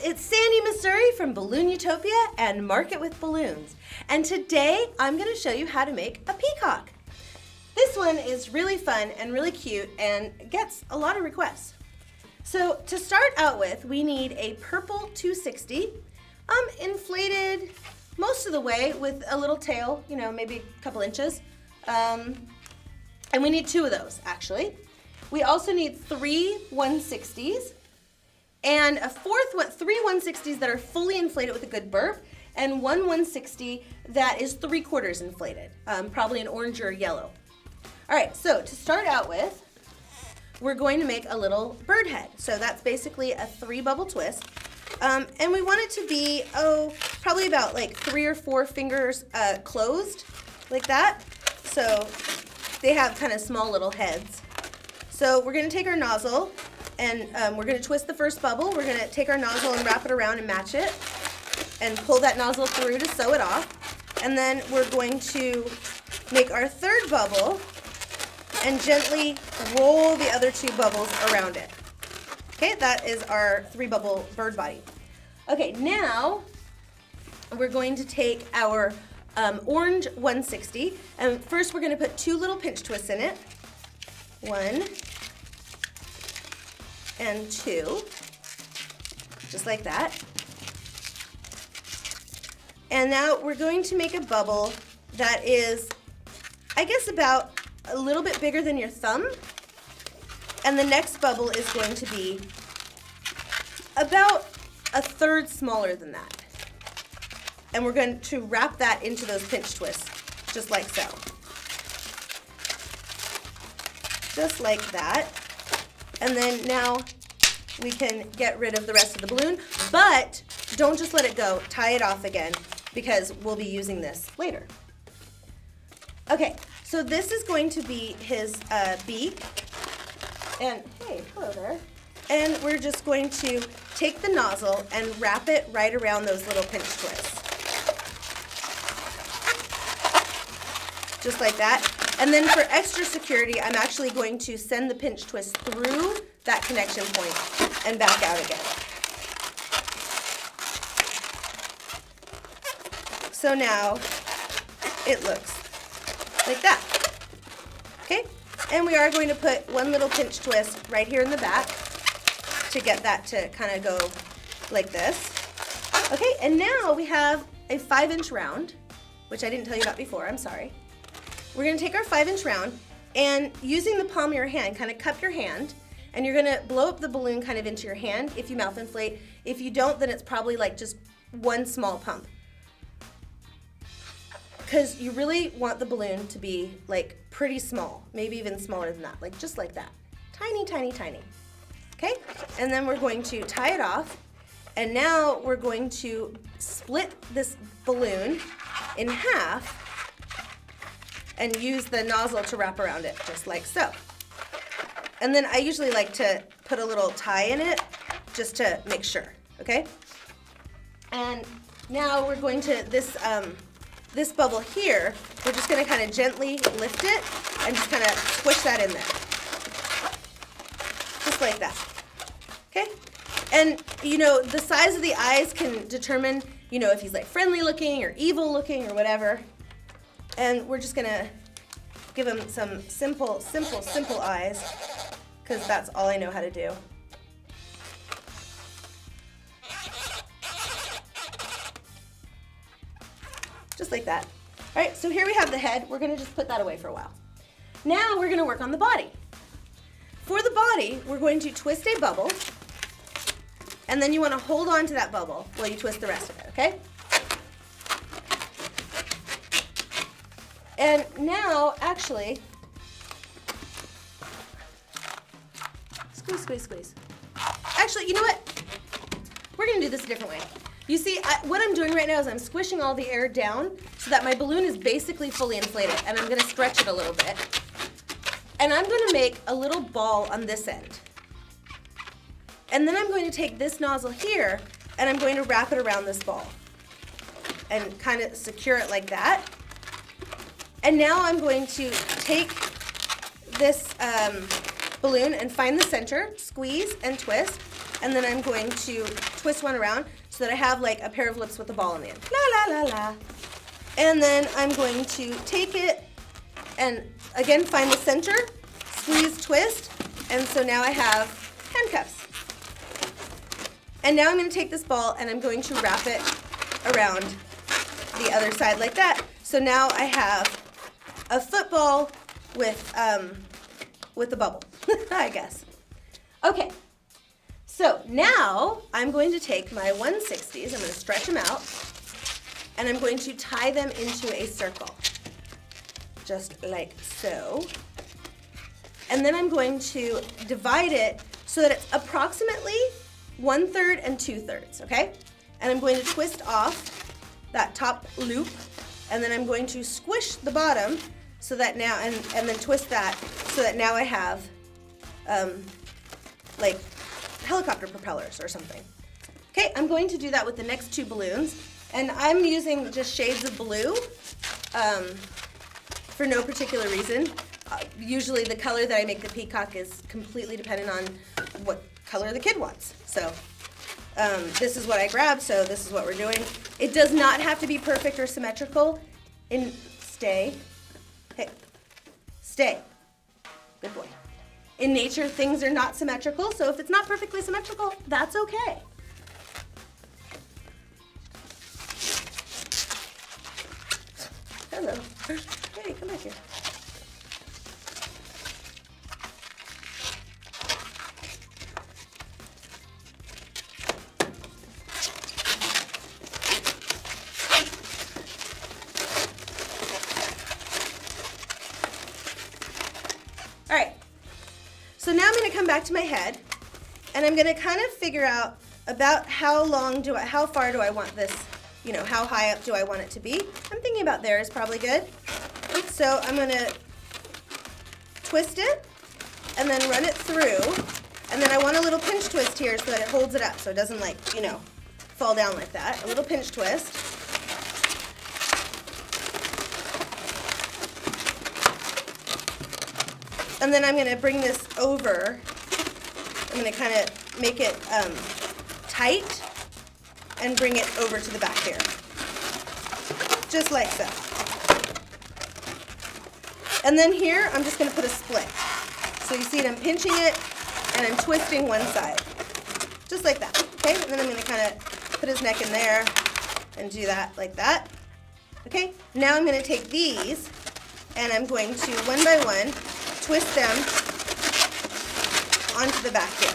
it's Sandy Masori from Balloon Utopia and Market with Balloons. And today I'm going to show you how to make a peacock. This one is really fun and really cute and gets a lot of requests. So to start out with, we need a purple 260, inflated most of the way with a little tail, maybe a couple inches. And we need 2 of those actually. We also need 3 160s. And three 160s that are fully inflated with a good burp, and 1 160 that is 3/4 inflated, probably an orange or yellow. All right, so to start out with, we're going to make a little bird head. So that's basically a 3-bubble twist. And we want it to be, probably about like 3 or 4 fingers closed, like that. So they have kind of small little heads. So we're gonna take our nozzle, and we're going to twist the first bubble. We're going to take our nozzle and wrap it around and match it and pull that nozzle through to sew it off. And then we're going to make our 3rd bubble and gently roll the other 2 bubbles around it. Okay, that is our 3-bubble bird body. Okay, now we're going to take our orange 160, and first we're going to put 2 little pinch twists in it. 1 and 2, just like that. And now we're going to make a bubble that is, I guess, about a little bit bigger than your thumb. And the next bubble is going to be about 1/3 smaller than that. And we're going to wrap that into those pinch twists, just like so. Just like that. And then now we can get rid of the rest of the balloon, but don't just let it go. Tie it off again because we'll be using this later. Okay, so this is going to be his beak. And hey, hello there. And we're just going to take the nozzle and wrap it right around those little pinch twists. Just like that. And then for extra security, I'm actually going to send the pinch twist through that connection point and back out again. So now it looks like that. Okay? And we are going to put 1 little pinch twist right here in the back to get that to kind of go like this. Okay, and now we have a 5-inch round, which I didn't tell you about before, I'm sorry. We're going to take our 5-inch round and using the palm of your hand, kind of cup your hand, and you're going to blow up the balloon kind of into your hand if you mouth inflate. If you don't, then it's probably like just 1 small pump. Because you really want the balloon to be like pretty small, maybe even smaller than that, like just like that. Tiny, tiny, tiny. Okay, and then we're going to tie it off, and now we're going to split this balloon in half and use the nozzle to wrap around it, just like so. And then I usually like to put a little tie in it, just to make sure, okay? And now we're going to, this bubble here, we're just gonna kind of gently lift it and just kind of squish that in there. Just like that, okay? And the size of the eyes can determine, if he's like friendly looking or evil looking or whatever. And we're just gonna give him some simple eyes, because that's all I know how to do. Just like that. All right, so here we have the head. We're gonna just put that away for a while. Now we're gonna work on the body. For the body, we're going to twist a bubble, and then you wanna hold on to that bubble while you twist the rest of it, okay? And now, actually, squeeze, squeeze, squeeze. Actually, you know what? We're gonna do this a different way. You see, what I'm doing right now is I'm squishing all the air down so that my balloon is basically fully inflated, and I'm gonna stretch it a little bit. And I'm gonna make a little ball on this end. And then I'm going to take this nozzle here, and I'm going to wrap it around this ball and kind of secure it like that. And now I'm going to take this balloon and find the center, squeeze and twist, and then I'm going to twist one around so that I have like a pair of lips with a ball in the end. La la la la. And then I'm going to take it and again find the center, squeeze, twist, and so now I have handcuffs. And now I'm going to take this ball and I'm going to wrap it around the other side like that. So now I have a football with a bubble, I guess. Okay, so now I'm going to take my 160s, I'm going to stretch them out, and I'm going to tie them into a circle, just like so. And then I'm going to divide it so that it's approximately 1/3 and 2/3, okay? And I'm going to twist off that top loop, and then I'm going to squish the bottom so that now, and then twist that so that now I have like helicopter propellers or something. Okay, I'm going to do that with the next two balloons, and I'm using just shades of blue for no particular reason. Usually the color that I make the peacock is completely dependent on what color the kid wants. So this is what I grabbed, so this is what we're doing. It does not have to be perfect or symmetrical. Stay. Hey, stay. Good boy. In nature, things are not symmetrical, so if it's not perfectly symmetrical, that's okay. Hello. Hey, come back here. All right, so now I'm going to come back to my head, and I'm going to kind of figure out about how far do I want this, you know, how high up do I want it to be. I'm thinking about there is probably good. So I'm going to twist it and then run it through, and then I want a little pinch twist here so that it holds it up so it doesn't, like, you know, fall down like that. A little pinch twist. And then I'm going to bring this over. I'm going to kind of make it tight and bring it over to the back here. Just like so. And then here, I'm just going to put a split. So you see it, I'm pinching it and I'm twisting one side. Just like that. Okay? And then I'm going to kind of put his neck in there and do that like that. Okay? Now I'm going to take these and I'm going to, one by one, twist them onto the back here.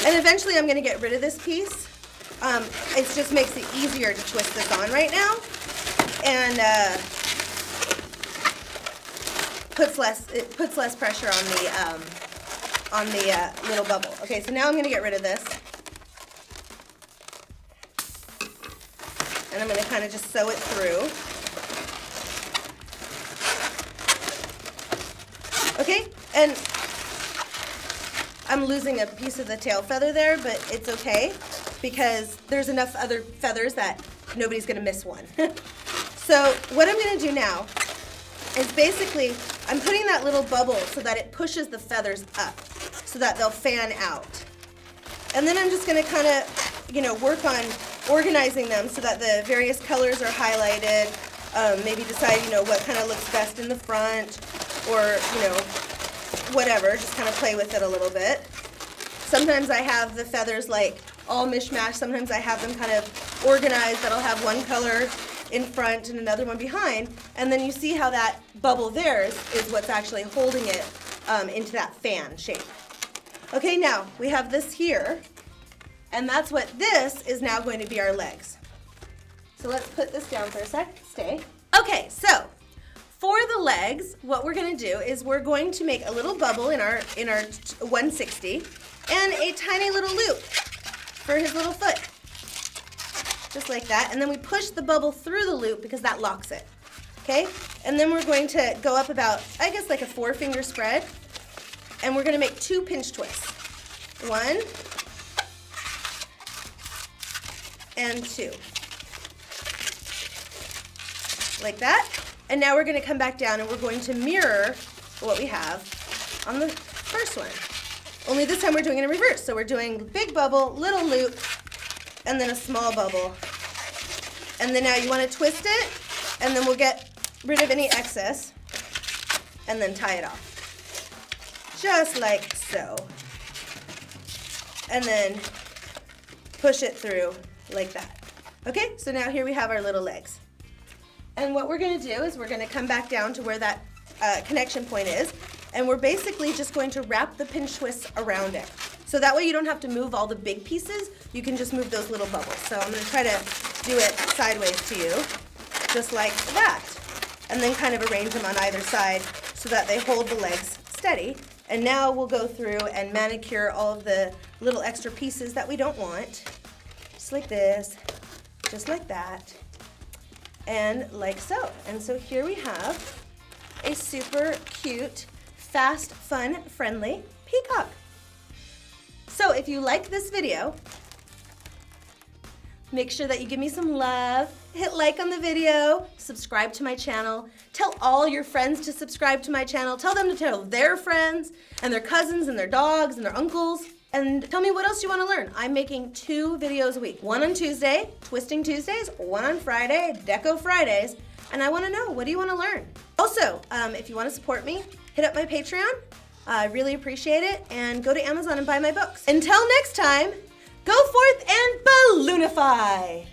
And eventually I'm going to get rid of this piece. It just makes it easier to twist this on right now, and it puts less pressure on the little bubble. Okay, so now I'm going to get rid of this. And I'm going to kind of just sew it through. Okay, and I'm losing a piece of the tail feather there, but it's okay because there's enough other feathers that nobody's going to miss one. So what I'm going to do now is basically I'm putting that little bubble so that it pushes the feathers up so that they'll fan out. And then I'm just going to kind of, you know, work on organizing them so that the various colors are highlighted, maybe decide, you know, what kind of looks best in the front, or, you know, whatever, just kind of play with it a little bit. Sometimes I have the feathers like all mishmash, sometimes I have them kind of organized that I'll have one color in front and another one behind, and then you see how that bubble there is what's actually holding it into that fan shape. Okay, now we have this here, and that's what this is now going to be our legs. So let's put this down for a sec, stay. Okay, so for the legs, what we're going to do is we're going to make a little bubble in our 160 and a tiny little loop for his little foot. Just like that. And then we push the bubble through the loop because that locks it. Okay? And then we're going to go up about, I guess, like a 4-finger spread. And we're going to make 2 pinch twists. 1 and 2. like that. And now we're gonna come back down and we're going to mirror what we have on the first one. Only this time we're doing it in reverse. So we're doing big bubble, little loop, and then a small bubble. And then now you wanna twist it, and then we'll get rid of any excess, and then tie it off. Just like so. And then push it through like that. Okay, so now here we have our little legs. And what we're gonna do is we're gonna come back down to where that connection point is, and we're basically just going to wrap the pinch twists around it. So that way you don't have to move all the big pieces, you can just move those little bubbles. So I'm gonna try to do it sideways to you, just like that. And then kind of arrange them on either side so that they hold the legs steady. And now we'll go through and manicure all of the little extra pieces that we don't want. Just like this, just like that, and like so. And so here we have a super cute, fast, fun, friendly peacock. So if you like this video, make sure that you give me some love, hit like on the video, subscribe to my channel, tell all your friends to subscribe to my channel, tell them to tell their friends and their cousins and their dogs and their uncles, and tell me what else you want to learn. I'm making 2 videos a week, one on Tuesday, Twisting Tuesdays, one on Friday, Deco Fridays, and I want to know, what do you want to learn? Also, if you want to support me, hit up my Patreon. I really appreciate it, and go to Amazon and buy my books. Until next time, go forth and balloonify!